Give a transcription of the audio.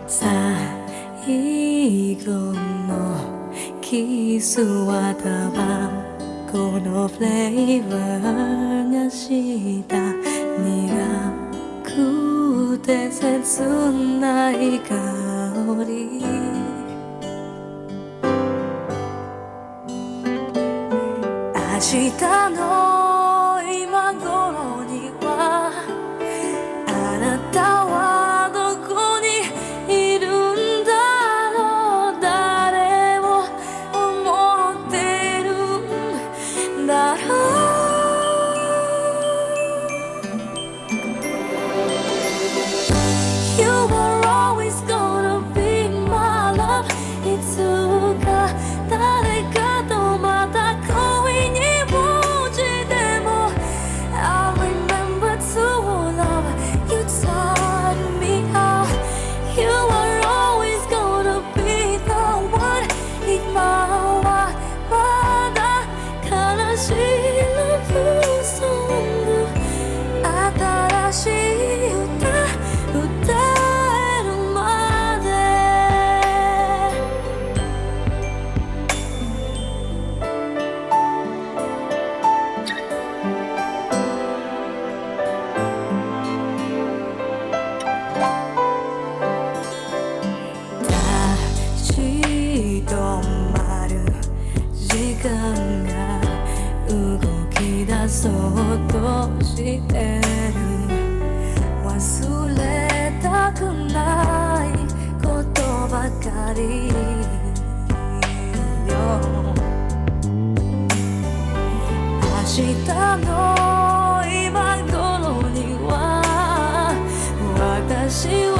最後のキスはタバコのフレーバーがした苦くて切ない香り明日の今頃にはあなたはどこにいるんだろう誰を思ってるんだろうYou were always gonna be my love いつか誰かとまた恋に落ちても I remember to love you taught me how You were always gonna be the one 今はまだ悲しい Love song 新しい歌歌えるまで立ち止まる時間が動き出そうとしてる忘れたくないことばかりよ明日の今頃には私は